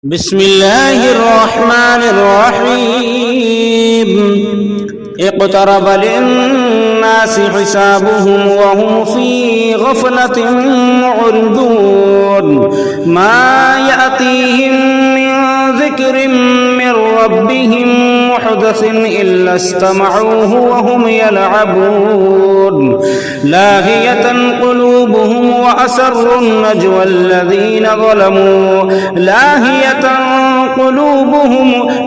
بسم الله الرحمن الرحيم اقترب للناس حسابهم وهم في غفلة معرضون ما يأتيهم من ذكر من ربهم محدث إلا استمعوه وهم يلعبون لاهية قلوبهم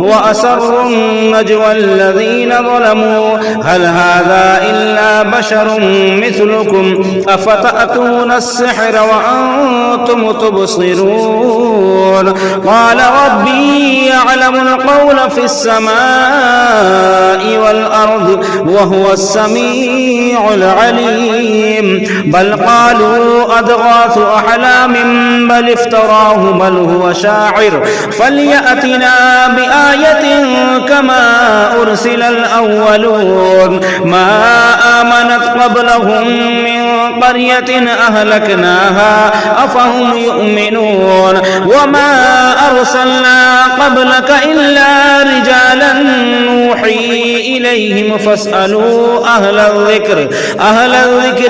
وأسروا النجوى الذين ظلموا هل هذا إلا بشر مثلكم أفتأتون السحر وأنتم تبصرون قال ربي يعلم القول في السماء والأرض وهو السميع العليم بل قالوا أضغاث أحلام بل افتراه بل هو شاعر فليأتنا بآية كما أرسل الأولون ما آمنت قبلهم من قرية أهلكناها أفهم يؤمنون وما أرسلنا قبلك إلا رجالا نوحي إليهم فاسألوا أهل الذكر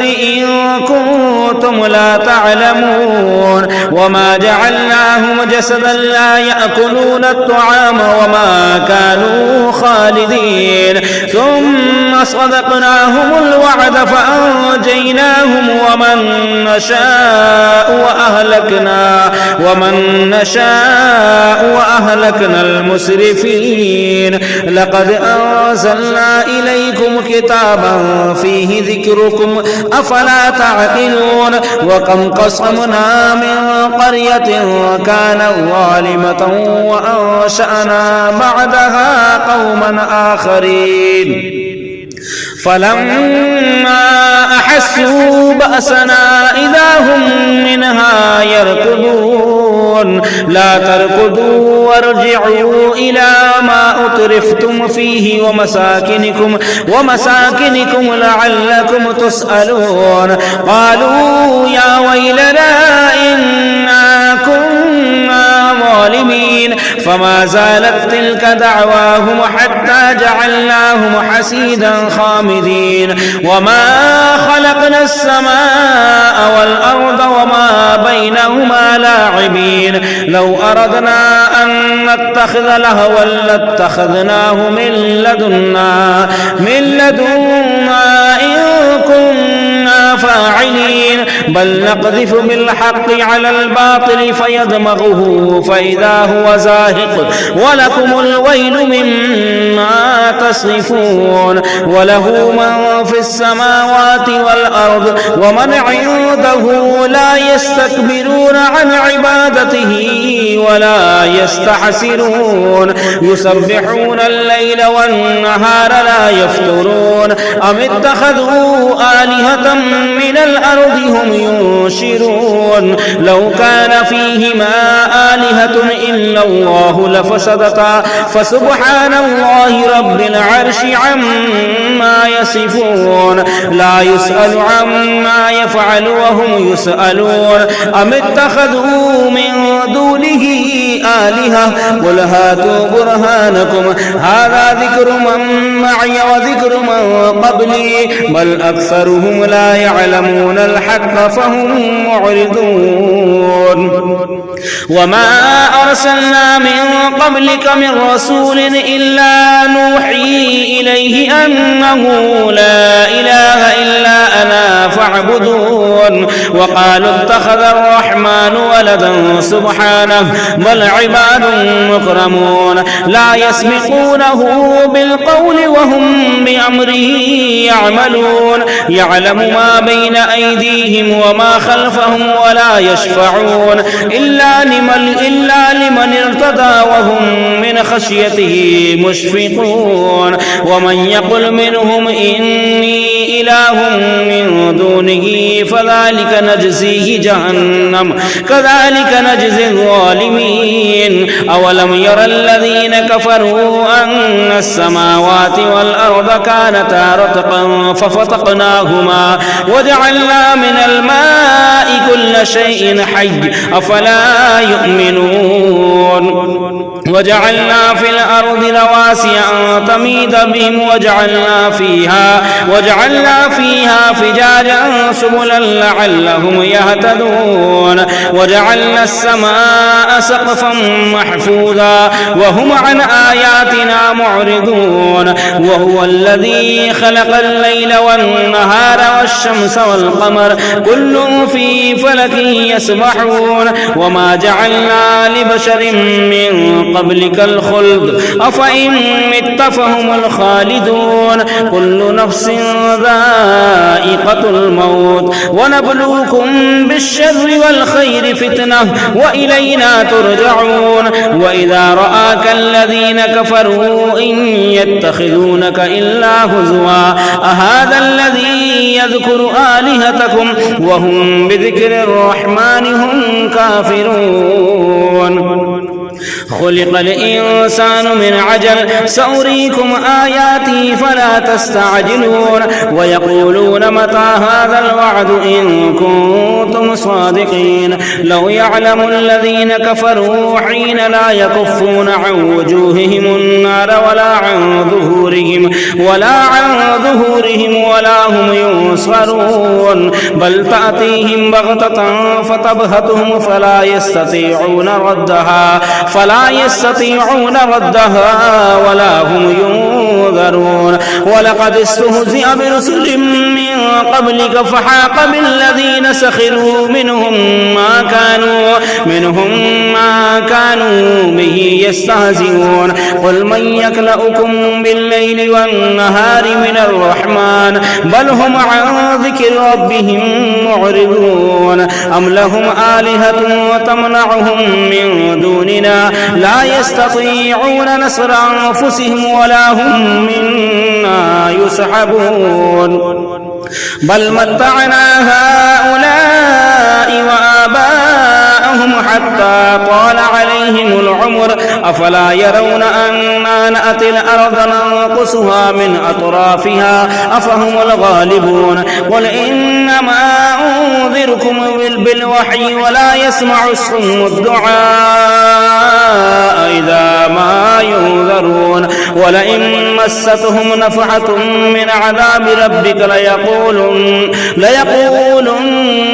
إن كنتم لا تعلمون وما جعلناهم جسدا لا يأكلون الطعام وما كانوا خالدين ثم صدقناهم الوعد فأنجيناهم ومن نشاء وأهلكنا المسرفين لقد أنزلنا إليكم كتابا فيه ذكركم أفلا تعقلون وكم قصمنا من قرية كانت ظالمة وأنشأنا بعدها قوما آخرين فلما أحسوا بأسنا إذا هم منها يركضون لا تركضوا وارجعوا إلى ما أترفتم فيه ومساكنكم لعلكم تسألون قالوا يا ويلنا إنا كنا ظالمين فما زالت تلك دعواهم حتى جعلناهم حسيدا خامدين وما خلقنا السماء والأرض وما بينهما لاعبين لو أردنا أن نتخذ لهوا لاتخذناه من لدنا إن كنا فاعلين بل نقذف بالحق على الباطل فيدمغه فإذا هو زاهق ولكم الويل مما تصفون وله من في السماوات والأرض ومن عنده لا يستكبرون عن عبادته ولا يستحسرون يسبحون الليل والنهار لا يفترون أم اتخذوا آلهة من الأرض هم ينشرون لو كان فيهما آلهة إلا الله لفسدتا فسبحان الله رب العرش عما يصفون لا يسأل عما يفعل وهم يسألون أم اتخذوا من دونه آلهة قل هاتوا برهانكم هذا ذكر من معي وذكر من قبلي بل أكثرهم لا يعلمون الحق فهم معرضون وما أرسلنا من قبلك من رسول إلا نوحي إليه أنه لا إله إلا أنا فاعبدون وقالوا اتخذ الرحمن ولدا سبحانه بل عباد مكرمون لا يسبقونه بالقول وهم بأمره يعملون يعلم ما بين أيديهم وما خلفهم ولا يشفعون إلا لمن ارتضى وهم من خشيته مشفقون ومن يقل منهم إني إله من دونه فذلك نجزيه جهنم كذلك نجزي الظالمين أولم ير الذين كفروا أن السماوات والأرض كانتا رتقا ففتقناهما وجعلنا من الماء كل شيء حي أفلا يؤمنون وجعلنا في الأرض رواسي أن تميد بهم وجعلنا فيها فجاجا سبلا لعلهم يهتدون وجعلنا السماء سقفا محفوظا وهم عن آياتنا معرضون وهو الذي خلق الليل والنهار والشمس والقمر كل في فلك يسبحون وما جعلنا لبشر من قبلك الخلد أفإن مت فهم الخالدون كل نفس ذائقة الموت ونبلوكم بالشر والخير فتنة وإلينا ترجعون وإذا رآك الذين كفروا إن يتخذونك إلا هزوا أهذا الذي يذكر آلهتكم وهم بذكر الرحمن هم كافرون خلق الإنسان من عجل سأريكم آياتي فلا تستعجلون ويقولون متى هذا الوعد إن كنتم صادقين لو يعلم الذين كفروا حين لا يكفون عن وجوههم النار ولا عن ظهورهم ولا هم ينصرون بل تأتيهم بغتة فتبهتهم فلا يستطيعون ردها ولا هم ينذرون ولقد استهزئ برسل من قبلك فحاق بالذين سخروا منهم ما كانوا به يستهزئون قل من يكلؤكم بالليل والنهار من الرحمن بل هم عن ذكر ربهم معرضون أم لهم آلهة تمنعهم من دوننا لا يستطيعون نصر أنفسهم ولا هم منا يسحبون بل متعنا هؤلاء وآباءهم حتى طال عليهم العمر أفلا يرون أنا نأتي الأرض ننقصها من أطرافها أفهم الغالبون قل إنما أنذركم بالوحي ولا يسمع الصم الدعاء إذا ما ينذرون ولئن مستهم نفحة من عذاب ربك ليقولن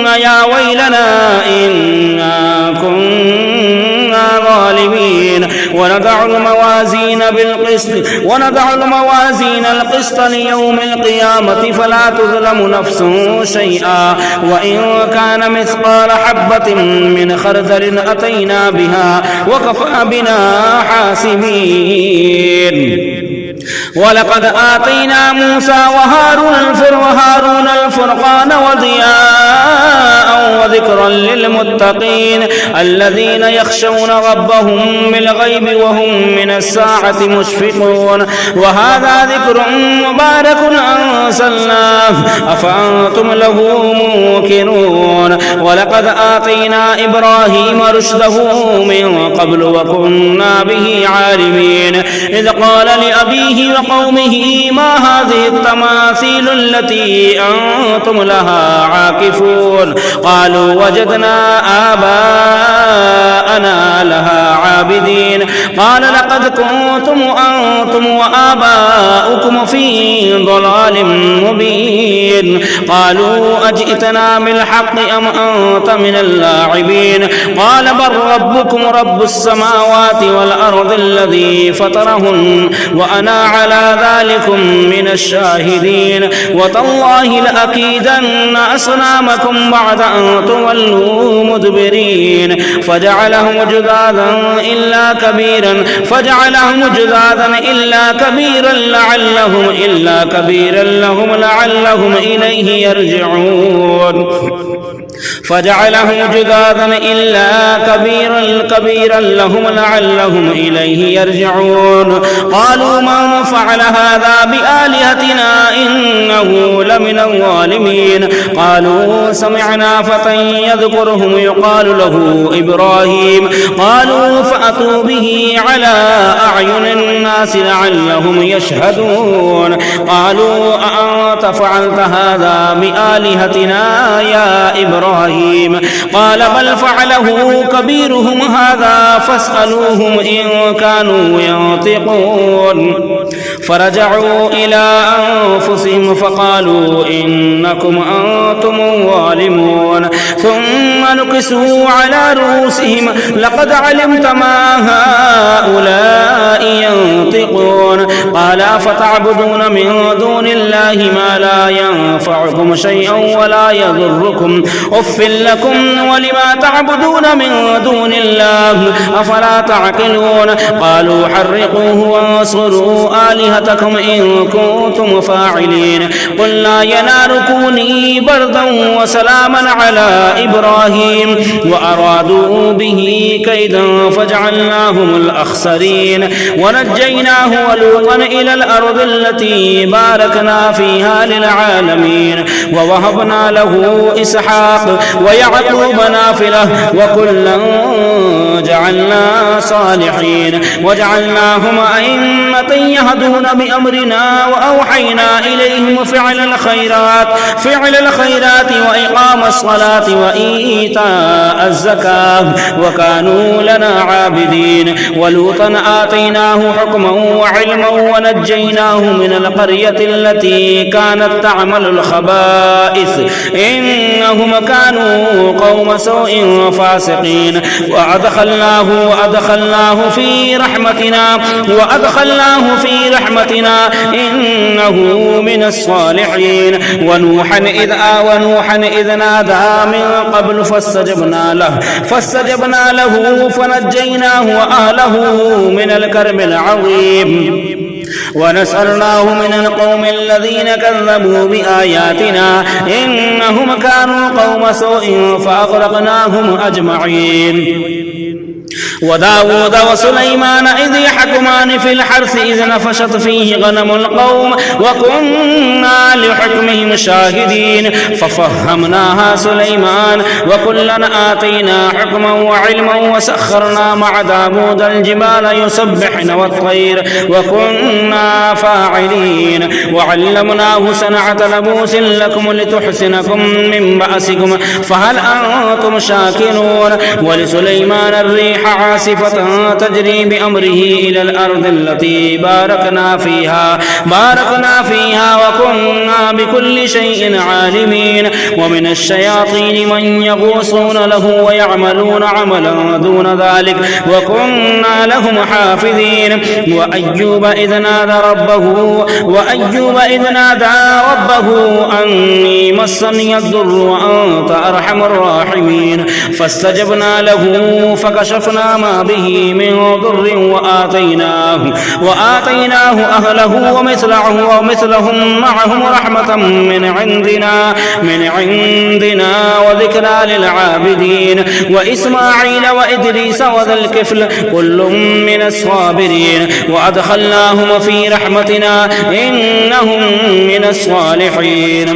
يا ويلنا إنا كنا ظالمين ونضع الموازين القسط ليوم القيامة فلا تظلم نفس شيئا وإن كان مثقال حبة من خردل أتينا بها وكفى بنا حاسبين ولقد آتينا موسى وهارون الفرقان وضياء وذكرا للمتقين الذين يخشون ربهم بالغيب وهم من الساعة مشفقون وهذا ذكر مبارك أنزلناه أفأنتم له منكرون ولقد آتينا إبراهيم رشده من قبل وكنا به عالمين إذ قال لأبيه وقومه ما هذه التماثيل التي أنتم لها عاكفون قالوا وجدنا آباءنا لها عابدين قال لقد كنتم أنتم وآباؤكم في ضلال مبين قالوا أجئتنا بالحق أم أنت من اللاعبين قال بل ربكم رب السماوات والأرض الذي فطرهن وأنا على ذلكم من الشاهدين وتالله لأكيدن أصنامكم بعد أن تولوا مدبرين فجعلهم جذاذا إلا كبيرا لعلهم إليه يرجعون فجعلهم جذاذا إلا كبيرا لهم لعلهم إليه يرجعون قالوا من فعل هذا بآلهتنا إنه لمن الظالمين قالوا سمعنا فتى يذكرهم يقال له إبراهيم قالوا فأتوا به على أعين الناس لعلهم يشهدون قالوا أأنت فعلت هذا بآلهتنا يا إبراهيم إبراهيم قال بل فعله كبيرهم هذا فاسألوهم إن كانوا ينطقون فرجعوا إلى أنفسهم فقالوا إنكم أنتم الظالمون ثم نكسوا على رؤوسهم لقد علمت ما هؤلاء ينطقون قال فتعبدون من دون الله ما لا ينفعكم شيئا ولا يضركم أف لكم ولما تعبدون من دون الله أفلا تعقلون قالوا حرقوه وانصروا آلهتكم إن كنتم فاعلين قلنا يا نار كوني بردا وسلاما على إبراهيم وأرادوا به كيدا فجعلناهم الأخسرين ونجيناه ولوطا إلى الأرض التي باركنا فيها للعالمين ووهبنا له إسحاق ويعقوب نافلة وكلا جعلنا صالحين وجعلناهم أئمة يهدون بأمرنا وأوحينا إليهم فعل الخيرات وإقام الصلاة وإيتاء الزكاة وكانوا لنا عابدين ولوطا آتيناه حكما وعلما ونجيناه من القرية التي كانت تعمل الخبائث إنهم كانوا قوم سوء فاسقين وأدخلناه في رحمتنا إنه من الصالحين ونوحا إذ نادى من قبل فاستجبنا له فنجيناه وأهله من الكرب العظيم ونسألناه من القوم الذين كذبوا بآياتنا إنهم كانوا قوم سوء فأغرقناهم أجمعين وداود وسليمان إذ يحكمان في الحرث إذ نفشت فيه غنم القوم وكنا لحكمهم شاهدين ففهمناها سليمان وكلا آتينا حكما وعلما وسخرنا مع داود الجبال يسبحن والطير وكنا فاعلين وعلمناه صنعة لبوس لكم لتحسنكم من بأسكم فهل أنتم شاكرون ولسليمان الريح عاصفة تجري بأمره إلى الأرض التي باركنا فيها وكنا بكل شيء عالمين ومن الشياطين من يغوصون له ويعملون عملا دون ذلك وكنا لهم حافظين وأيوب إذ نادى ربه أني مسني الضر وأنت أرحم الراحمين فاستجبنا له فكشفنا ما به من ضر وآتيناه أهله ومثلهم معهم رحمة من عندنا وذكرى للعابدين وإسماعيل وإدريس وذا الكفل كل من الصابرين وأدخلناهم في رحمتنا إنهم من الصالحين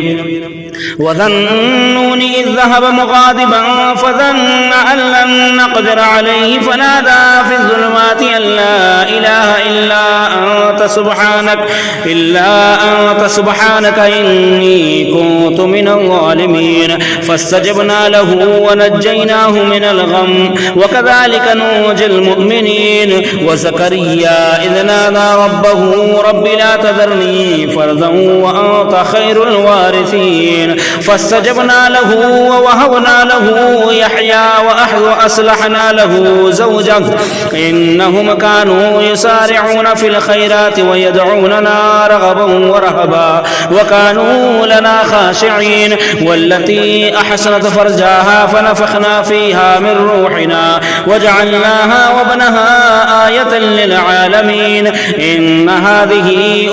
وذا النون إذ ذهب مغاضبا فظن أن لن نقدر عليه فنادى في الظلمات أن لا إله إلا أنت سبحانك إني كنت من الظالمين فاستجبنا له ونجيناه من الغم وكذلك ننجي المؤمنين وزكريا إذ نادى ربه رب لا تذرني فردا وأنت خير الوارثين فاستجبنا له ووهبنا له يحيى وأصلحنا له زوجه إنهم كانوا يسارعون في الخيرات ويدعوننا رغبا ورهبا وكانوا لنا خاشعين والتي أحسنت فرجاها فنفخنا فيها من روحنا وجعلناها وابنها آية للعالمين إن هذه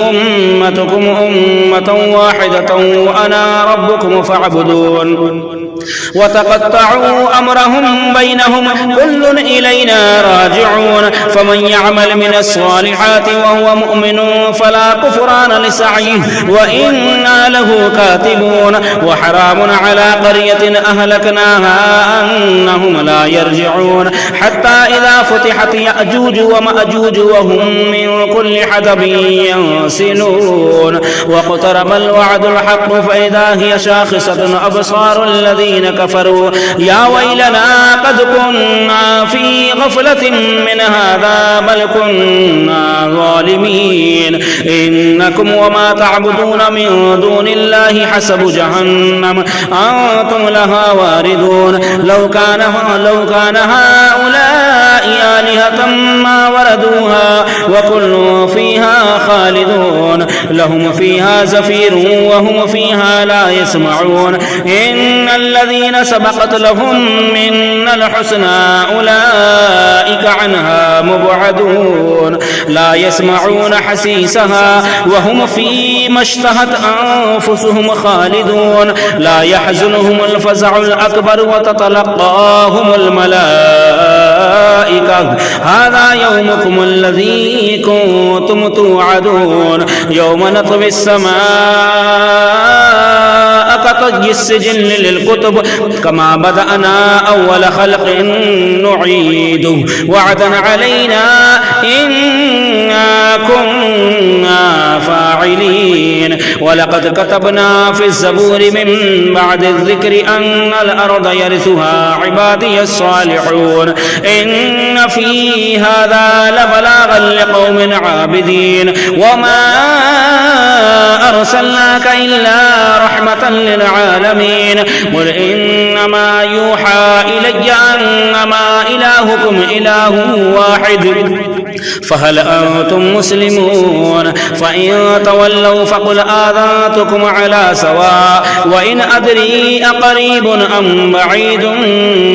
أمتكم أمة واحدة وأنا ربكم فاعبدون وتقطعوا أمرهم بينهم كل إلينا راجعون فمن يعمل من الصالحات وهو مؤمن فلا كفران لسعيه وإنا له كاتبون وحرام على قرية أهلكناها أنهم لا يرجعون حتى إذا فتحت يأجوج ومأجوج وهم من كل حدب ينسلون واقترب الوعد الحق فإذا هي شاخصة أبصار الذين كفروا يا ويلنا قد كنا في غفلة من هذا بل كنا ظالمين إنكم وما تعبدون من دون الله حسب جهنم أنتم لها واردون لو كان هؤلاء آلهة ما وردوها وكل فيها خالدون لهم فيها زفير وهم فيها لا يسمعون إن الذين سبقت لهم منا الحسنى أولئك عنها مبعدون لا يسمعون حسيسها وهم فيما اشتهت أنفسهم خالدون لا يحزنهم الفزع الأكبر وتتلقاهم الملائكة هذا يومكم الذي كنتم توعدون يوم نطوي السماء كطي السجل للكتب كما بدأنا أول خلق نعيده وعدا علينا إنا كنا فاعلين ولقد كتبنا في الزبور من بعد الذكر أن الأرض يرثها عبادي الصالحون إن في هذا لبلاغا لقوم عابدين وما أرسلناك إلا رحمة للعالمين قل إنما يوحى إلي أنما إلهكم إله واحد فهل أنتم مسلمون فإن تولوا فقل آذنتكم على سواء وإن أدري أقريب أم بعيد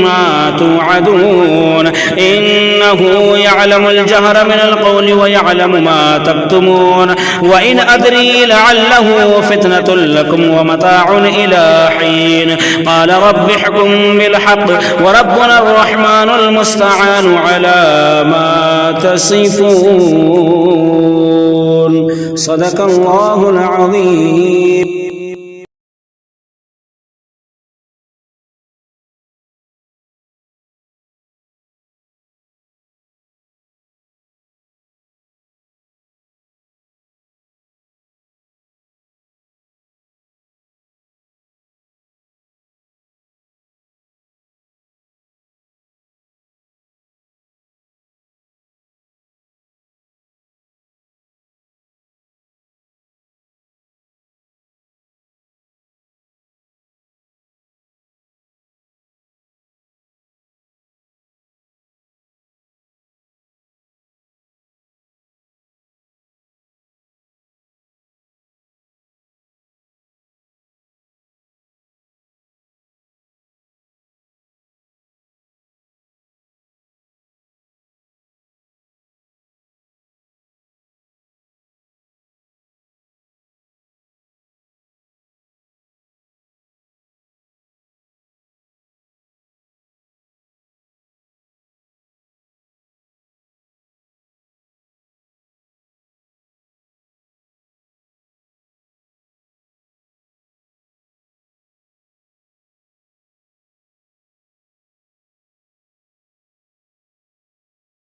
ما توعدون إنه يعلم الجهر من القول ويعلم ما تكتمون وإن أدري لعله فتنة لكم ومتاع إلى حين قال رب احكم بالحق وربنا الرحمن المستعان على ما تصفون صدق الله العظيم.